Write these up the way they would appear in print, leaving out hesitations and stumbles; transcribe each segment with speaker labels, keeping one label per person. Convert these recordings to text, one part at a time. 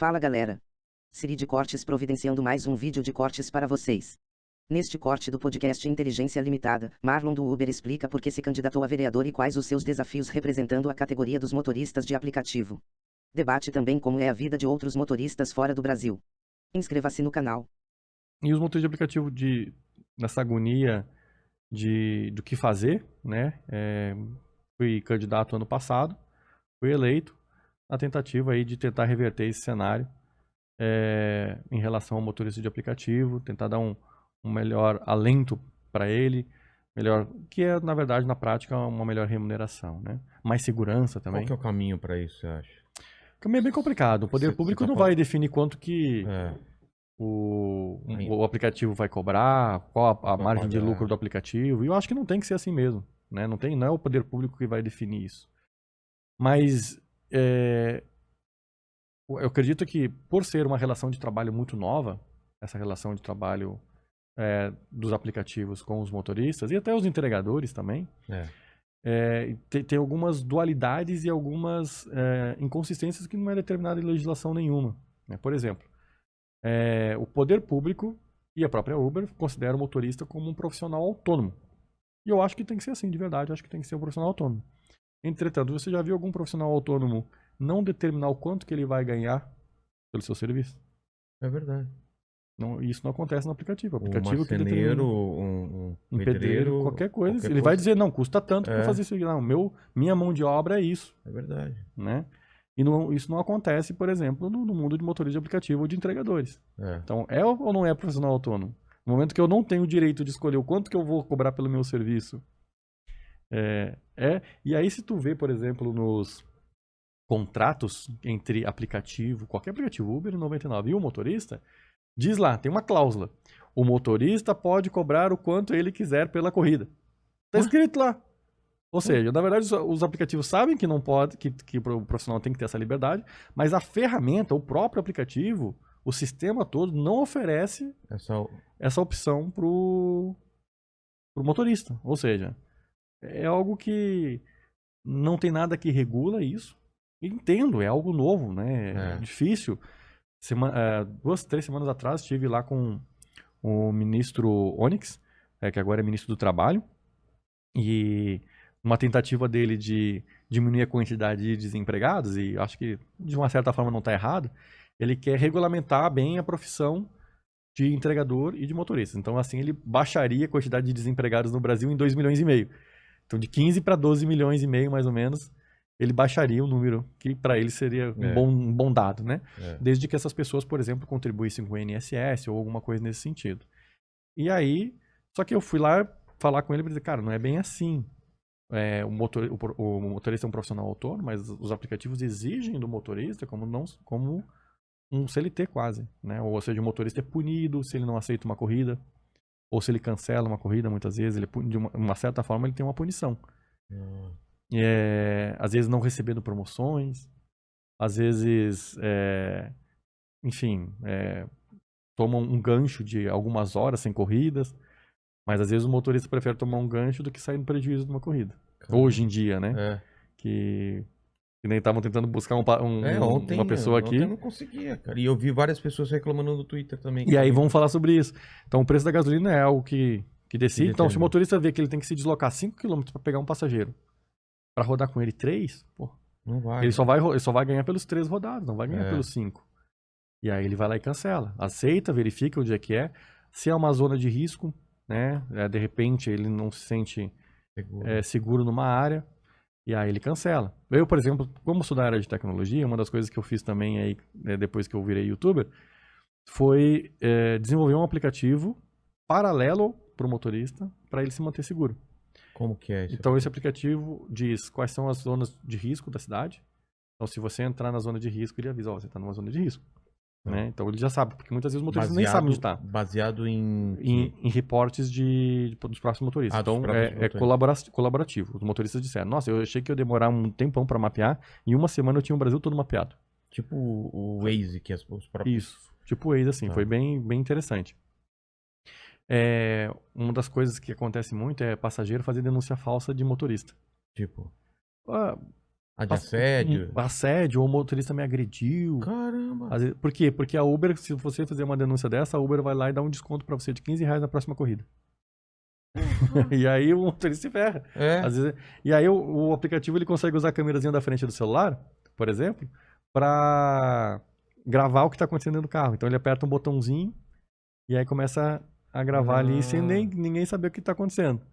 Speaker 1: Fala galera. Siri de Cortes providenciando mais um vídeo de cortes para vocês. Neste corte do podcast Inteligência Limitada, Marlon do Uber explica por que se candidatou a vereador e quais os seus desafios representando a categoria dos motoristas de aplicativo. Debate também como é a vida de outros motoristas fora do Brasil. Inscreva-se no canal.
Speaker 2: E os motoristas de aplicativo nessa agonia do que fazer, né? Fui candidato ano passado, fui eleito, na tentativa aí de tentar reverter esse cenário em relação ao motorista de aplicativo, tentar dar um melhor alento para ele, melhor, que é, na verdade, na prática, uma melhor remuneração, né? Mais segurança também.
Speaker 3: Qual que é o caminho para isso, você acha?
Speaker 2: O caminho é bem complicado. O poder público não vai definir quanto que o aplicativo vai cobrar, qual a margem de lucro do aplicativo. E eu acho que não tem que ser assim mesmo, né? Não é o poder público que vai definir isso. Mas eu acredito que, por ser uma relação de trabalho muito nova, essa relação de trabalho dos aplicativos com os motoristas e até os entregadores também, tem algumas dualidades e algumas inconsistências que não é determinada em legislação nenhuma, né? Por exemplo, o poder público e a própria Uber consideram o motorista como um profissional autônomo. E eu acho que tem que ser assim, de verdade. Eu acho que tem que ser um profissional autônomo. Entretanto, você já viu algum profissional autônomo não determinar o quanto que ele vai ganhar pelo seu serviço?
Speaker 3: É verdade.
Speaker 2: Isso não acontece no aplicativo. O
Speaker 3: Um
Speaker 2: aplicativo que
Speaker 3: marceneiro,
Speaker 2: determina
Speaker 3: um
Speaker 2: pedreiro, qualquer coisa. Ele vai dizer, não, custa tanto para fazer isso aqui. Não, minha mão de obra é isso.
Speaker 3: É verdade.
Speaker 2: Né? E isso não acontece, por exemplo, no mundo de motorista de aplicativo ou de entregadores. Então, é ou não é profissional autônomo? No momento que eu não tenho o direito de escolher o quanto que eu vou cobrar pelo meu serviço. E aí, se tu vê, por exemplo, nos contratos entre aplicativo, qualquer aplicativo, Uber 99 e o motorista, diz lá, tem uma cláusula. O motorista pode cobrar o quanto ele quiser pela corrida. Tá escrito lá. Ou seja, na verdade, os aplicativos sabem que não pode, que o profissional tem que ter essa liberdade, mas a ferramenta, o próprio aplicativo, o sistema todo não oferece essa opção pro motorista. Ou seja, é algo que não tem nada que regula isso. Entendo, é algo novo, né? É difícil. 2, 3 semanas atrás estive lá com o ministro Onyx, que agora é ministro do Trabalho, e uma tentativa dele de diminuir a quantidade de desempregados, e acho que de uma certa forma não está errado, ele quer regulamentar bem a profissão de entregador e de motorista. Então, assim, ele baixaria a quantidade de desempregados no Brasil em 2,5 milhões. Então, de 15 para 12,5 milhões, mais ou menos, ele baixaria o número, que para ele seria um bom dado, né? Desde que essas pessoas, por exemplo, contribuíssem com o INSS ou alguma coisa nesse sentido. E aí, só que eu fui lá falar com ele e dizer, cara, não é bem assim. O motorista é um profissional autônomo, mas os aplicativos exigem do motorista como um CLT quase, né? Ou seja, o motorista é punido se ele não aceita uma corrida, ou se ele cancela uma corrida, muitas vezes, de uma certa forma ele tem uma punição. Às vezes não recebendo promoções, às vezes, toma um gancho de algumas horas sem corridas, mas às vezes o motorista prefere tomar um gancho do que sair no prejuízo de uma corrida. Caramba. Hoje em dia, né? Que nem estavam tentando buscar uma pessoa aqui.
Speaker 3: Ontem eu não conseguia, cara. E eu vi várias pessoas reclamando no Twitter também.
Speaker 2: E aí vamos falar sobre isso. Então o preço da gasolina é algo que decide. Então se o motorista vê que ele tem que se deslocar 5 km para pegar um passageiro, para rodar com ele 3, pô,
Speaker 3: não vai.
Speaker 2: Ele só vai ganhar pelos 3 rodados, não vai ganhar pelos 5. E aí ele vai lá e cancela. Aceita, verifica onde é que é. Se é uma zona de risco, né? De repente ele não se sente seguro numa área, e aí ele cancela. Eu, por exemplo, como sou da área de tecnologia, uma das coisas que eu fiz também aí, depois que eu virei youtuber, foi desenvolver um aplicativo paralelo para o motorista, para ele se manter seguro.
Speaker 3: Como que é isso?
Speaker 2: Então esse aplicativo diz quais são as zonas de risco da cidade. Então se você entrar na zona de risco, ele avisa, você está numa zona de risco. Né? Então ele já sabe, porque muitas vezes os motoristas nem sabem onde está.
Speaker 3: Baseado em
Speaker 2: reportes dos próprios motoristas. Então é colaborativo. Os motoristas disseram, nossa, eu achei que ia demorar um tempão para mapear, e uma semana eu tinha o Brasil todo mapeado.
Speaker 3: Tipo o Waze, que os próprios...
Speaker 2: Isso, tipo o Waze, assim, foi bem interessante. Uma das coisas que acontece muito é passageiro fazer denúncia falsa de motorista.
Speaker 3: Tipo? Ah, de assédio?
Speaker 2: Assédio, ou o motorista me agrediu.
Speaker 3: Caramba.
Speaker 2: Por quê? Porque a Uber, se você fazer uma denúncia dessa, a Uber vai lá e dá um desconto pra você de R$ 15 na próxima corrida. E aí o motorista se ferra.
Speaker 3: É.
Speaker 2: Às vezes, e aí o aplicativo ele consegue usar a câmerazinha da frente do celular, por exemplo, pra gravar o que tá acontecendo dentro do carro. Então ele aperta um botãozinho e aí começa a gravar ali sem ninguém saber o que tá acontecendo.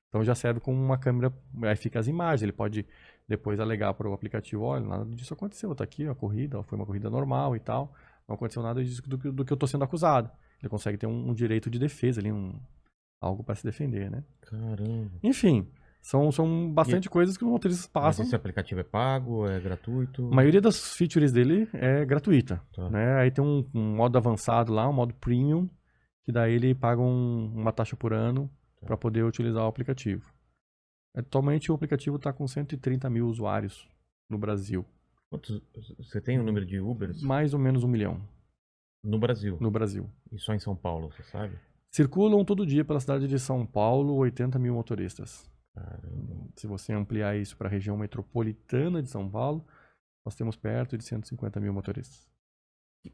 Speaker 2: Então já serve como uma câmera, aí fica as imagens, ele pode depois alegar para o aplicativo, olha, nada disso aconteceu, tá aqui a corrida, foi uma corrida normal e tal, não aconteceu nada disso do que eu tô sendo acusado. Ele consegue ter um direito de defesa ali, algo para se defender, né?
Speaker 3: Caramba.
Speaker 2: Enfim, são bastante coisas que os motoristas passam.
Speaker 3: Mas esse aplicativo é pago, é gratuito?
Speaker 2: A maioria das features dele é gratuita,
Speaker 3: Tá.
Speaker 2: né? Aí tem um modo avançado lá, um modo premium, que daí ele paga uma taxa por ano para poder utilizar o aplicativo. Atualmente o aplicativo está com 130 mil usuários no Brasil.
Speaker 3: Você tem o número de Ubers?
Speaker 2: Mais ou menos 1 milhão
Speaker 3: No Brasil?
Speaker 2: no Brasil.
Speaker 3: E só em São Paulo, você sabe?
Speaker 2: Circulam todo dia pela cidade de São Paulo 80 mil motoristas.
Speaker 3: Caramba.
Speaker 2: Se você ampliar isso para a região metropolitana de São Paulo, nós temos perto de 150 mil motoristas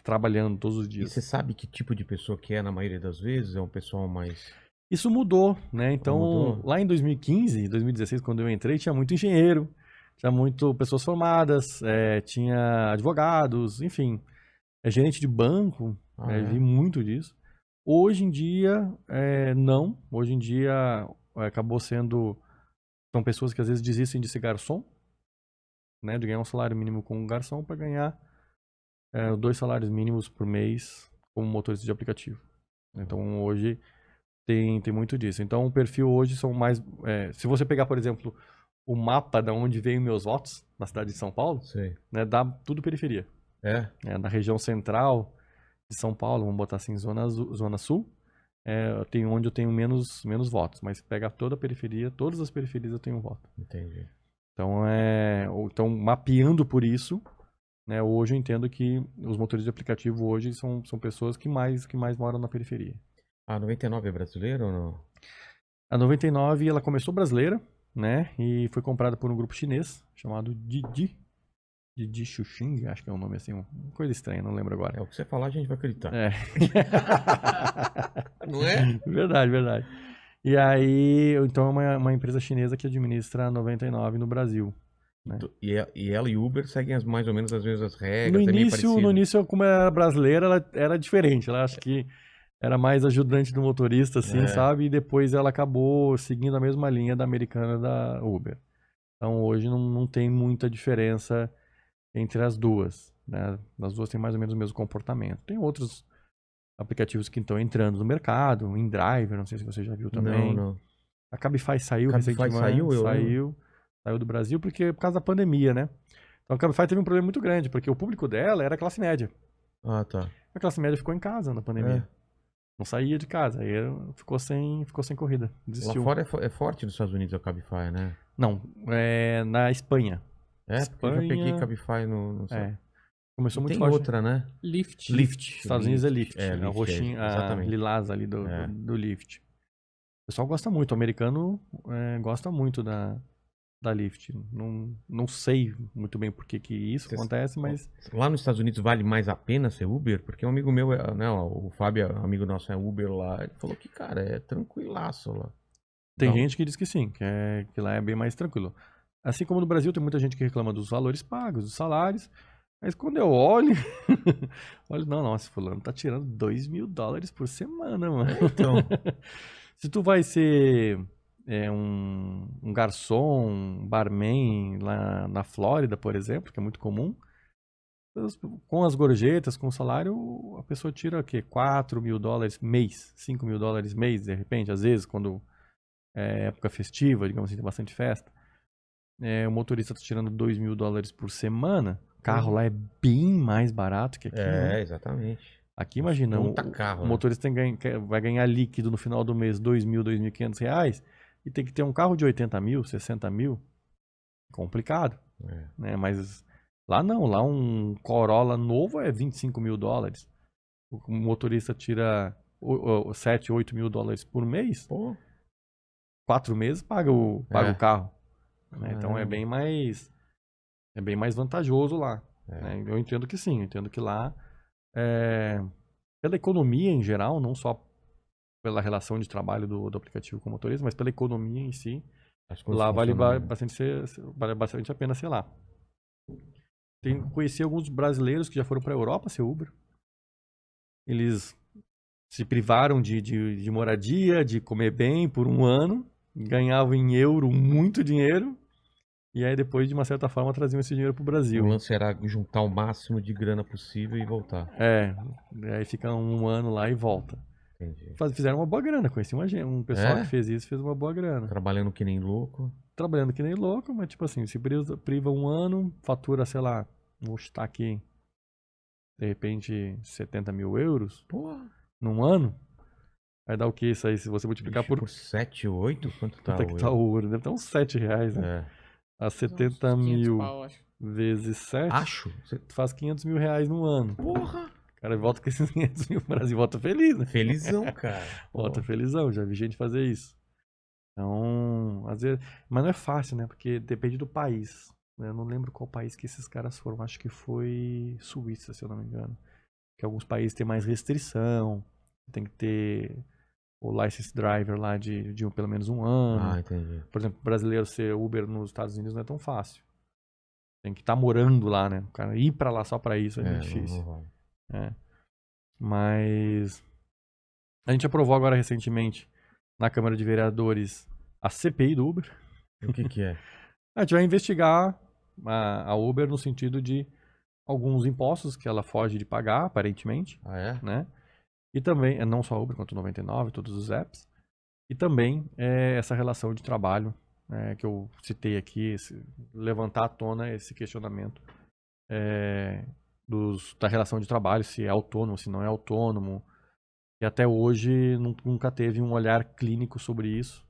Speaker 2: trabalhando todos os
Speaker 3: E
Speaker 2: dias.
Speaker 3: você sabe que tipo de pessoa que é na maioria das vezes? É um pessoal mais...
Speaker 2: Isso mudou, né? Então,
Speaker 3: Mudou.
Speaker 2: lá em 2015, 2016, quando eu entrei, tinha muito engenheiro, tinha muito pessoas formadas, tinha advogados, enfim, gerente de banco, vi muito disso. Hoje em dia, não. Hoje em dia, acabou sendo... São pessoas que às vezes desistem de ser garçom, né? De ganhar um salário mínimo como garçom para ganhar 2 salários mínimos por mês como motorista de aplicativo. Então, hoje... Tem muito disso. Então, o perfil hoje são mais... se você pegar, por exemplo, o mapa de onde veio meus votos, na cidade de São Paulo, né, dá tudo periferia. Na região central de São Paulo, vamos botar assim, zona sul, tem onde eu tenho menos votos. Mas pega toda a periferia, todas as periferias eu tenho um voto.
Speaker 3: Entendi.
Speaker 2: Então, mapeando por isso, né, hoje eu entendo que os motoristas de aplicativo hoje são pessoas que mais moram na periferia.
Speaker 3: A 99 é brasileira ou não?
Speaker 2: A 99 ela começou brasileira, né? E foi comprada por um grupo chinês chamado Didi Xuxing, acho que é um nome assim, uma coisa estranha, não lembro agora.
Speaker 3: É o que você falar, a gente vai acreditar. Não é?
Speaker 2: Verdade. E aí, então é uma empresa chinesa que administra a 99 no Brasil. Né?
Speaker 3: E ela e Uber seguem mais ou menos as mesmas regras,
Speaker 2: No
Speaker 3: meio parecido.
Speaker 2: início, como era brasileira, ela era diferente. Ela acho que era mais ajudante do motorista, assim, sabe? E depois ela acabou seguindo a mesma linha da americana da Uber. Então hoje não tem muita diferença entre as duas, né? As duas têm mais ou menos o mesmo comportamento. Tem outros aplicativos que estão entrando no mercado, o InDriver, não sei se você já viu também.
Speaker 3: Não.
Speaker 2: A Cabify saiu recentemente. Saiu do Brasil por causa da pandemia, né? Então a Cabify teve um problema muito grande, porque o público dela era classe média.
Speaker 3: Ah, tá.
Speaker 2: A classe média ficou em casa na pandemia. Não saía de casa, aí ficou sem corrida, desistiu.
Speaker 3: Lá fora é forte nos Estados Unidos a Cabify, né?
Speaker 2: Não, na Espanha.
Speaker 3: Porque eu já peguei Cabify no...
Speaker 2: Começou muito
Speaker 3: tem
Speaker 2: forte.
Speaker 3: outra, né?
Speaker 2: Lyft. Estados Unidos é Lyft. A roxinha, a lilás ali do Lyft. O pessoal gosta muito, o americano gosta muito da Lyft. Não sei muito bem por que isso acontece, mas...
Speaker 3: Lá nos Estados Unidos vale mais a pena ser Uber? Porque um amigo meu, né, o Fábio, amigo nosso, é Uber lá, ele falou que, cara, é tranquilaço lá.
Speaker 2: Tem gente que diz que sim, que lá é bem mais tranquilo. Assim como no Brasil, tem muita gente que reclama dos valores pagos, dos salários, mas quando eu olho, nossa, fulano tá tirando $2.000 por semana, mano.
Speaker 3: Então...
Speaker 2: Se tu vai ser... um garçom, um barman lá na Flórida, por exemplo, que é muito comum, com as gorjetas, com o salário, a pessoa tira o quê? $4.000 mês, $5.000 mês, de repente, às vezes, quando é época festiva, digamos assim, tem bastante festa. O motorista está tirando $2.000 por semana, o carro lá é bem mais barato que aqui, né?
Speaker 3: Exatamente.
Speaker 2: Aqui, imagina, o motorista vai ganhar líquido no final do mês R$2.000, R$2.500, e tem que ter um carro de 80 mil, 60 mil. Complicado. Né? Mas lá não. Lá um Corolla novo é $25.000. O motorista tira 7, 8 mil dólares por mês. 4 meses paga o carro. Né? Então é bem mais É bem mais vantajoso lá.
Speaker 3: É.
Speaker 2: Né? Eu entendo que sim, eu entendo que lá, pela economia em geral, não só pela relação de trabalho do aplicativo com o motorista, mas pela economia em si,
Speaker 3: As coisas
Speaker 2: lá vale
Speaker 3: funcionam.
Speaker 2: bastante a pena ser lá. Conheci alguns brasileiros que já foram para a Europa ser Uber. Eles se privaram de moradia, de comer bem por um ano, ganhavam em euro muito dinheiro, e aí depois, de uma certa forma, traziam esse dinheiro para o
Speaker 3: O
Speaker 2: Brasil.
Speaker 3: lance era juntar o máximo de grana possível e voltar.
Speaker 2: Aí fica um ano lá e volta.
Speaker 3: Entendi.
Speaker 2: Fizeram uma boa grana, conheci um pessoal
Speaker 3: É?
Speaker 2: que fez isso, fez uma boa grana.
Speaker 3: Trabalhando que nem louco.
Speaker 2: Trabalhando que nem louco, mas tipo assim, se priva um ano, fatura, sei lá, vou chutar aqui, de repente, 70 mil euros
Speaker 3: Porra.
Speaker 2: num ano, vai dar o que isso aí? Se você multiplicar
Speaker 3: Por 7, 8? Quanto tá
Speaker 2: quanto é que tá
Speaker 3: o
Speaker 2: o ouro? Deve estar uns 7 reais, né?
Speaker 3: É.
Speaker 2: A 70
Speaker 4: Uns 500
Speaker 2: mil
Speaker 4: pau, acho.
Speaker 2: vezes 7,
Speaker 3: Acho.
Speaker 2: tu faz 500 mil reais no ano.
Speaker 3: Porra.
Speaker 2: O cara volta com esses 500 mil pro Brasil, volta feliz, né?
Speaker 3: Felizão, cara.
Speaker 2: Volta felizão, já vi gente fazer isso. Então, às vezes... Mas não é fácil, né? Porque depende do país. Né? Eu não lembro qual país que esses caras foram. Acho que foi Suíça, se eu não me engano. Que alguns países têm mais restrição. Tem que ter o license driver lá de pelo menos um ano.
Speaker 3: Ah, entendi.
Speaker 2: Por exemplo, brasileiro ser Uber nos Estados Unidos não é tão fácil. Tem que estar morando lá, né? O cara ir pra lá só pra isso é muito difícil.
Speaker 3: Não vai.
Speaker 2: Mas a gente aprovou agora recentemente na Câmara de Vereadores a CPI do Uber.
Speaker 3: O que é?
Speaker 2: A gente vai investigar a Uber no sentido de alguns impostos que ela foge de pagar, aparentemente,
Speaker 3: Ah, é?
Speaker 2: né? E também, não só a Uber, quanto o 99, todos os apps. E também essa relação de trabalho que eu citei aqui, levantar à tona esse questionamento da relação de trabalho, se é autônomo, se não é autônomo. E até hoje nunca teve um olhar clínico sobre isso.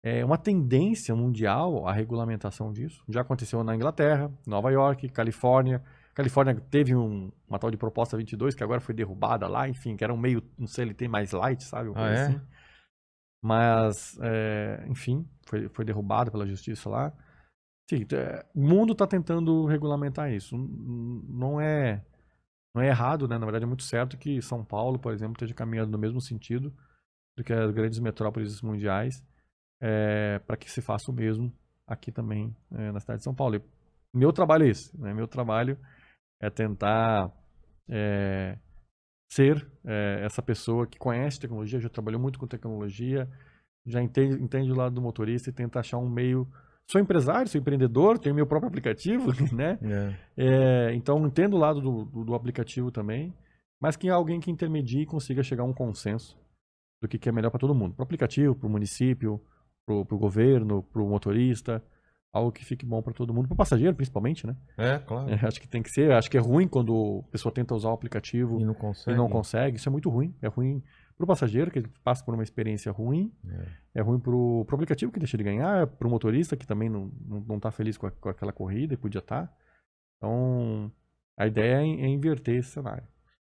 Speaker 2: É uma tendência mundial a regulamentação disso. Já aconteceu na Inglaterra, Nova York, Califórnia. Califórnia teve uma tal de proposta 22, que agora foi derrubada lá, enfim, que era um CLT mais light, sabe? Uma coisa assim. Mas, enfim, foi derrubada pela justiça lá. Sim, o mundo está tentando regulamentar isso. Não é errado, né? Na verdade, é muito certo que São Paulo, por exemplo, esteja caminhando no mesmo sentido do que as grandes metrópoles mundiais, para que se faça o mesmo aqui também na cidade de São Paulo. E meu trabalho é esse. Né? Meu trabalho é tentar ser essa pessoa que conhece tecnologia, já trabalhou muito com tecnologia, já entende o lado do motorista e tenta achar um meio... Sou empresário, sou empreendedor, tenho meu próprio aplicativo, né? Então entendo o lado do aplicativo também, mas que é alguém que intermedie e consiga chegar a um consenso do que é melhor para todo mundo. Para o aplicativo, para o município, para o governo, para o motorista, algo que fique bom para todo mundo, para o passageiro principalmente, né?
Speaker 3: Claro.
Speaker 2: Acho que tem que ser, acho que é ruim quando a pessoa tenta usar o aplicativo
Speaker 3: E não consegue.
Speaker 2: Isso é muito ruim. É ruim para o passageiro, que ele passa por uma experiência ruim. É ruim para o aplicativo, que deixa de ganhar. Para o motorista, que também não está feliz com aquela corrida e podia estar. Então, a ideia é inverter esse cenário.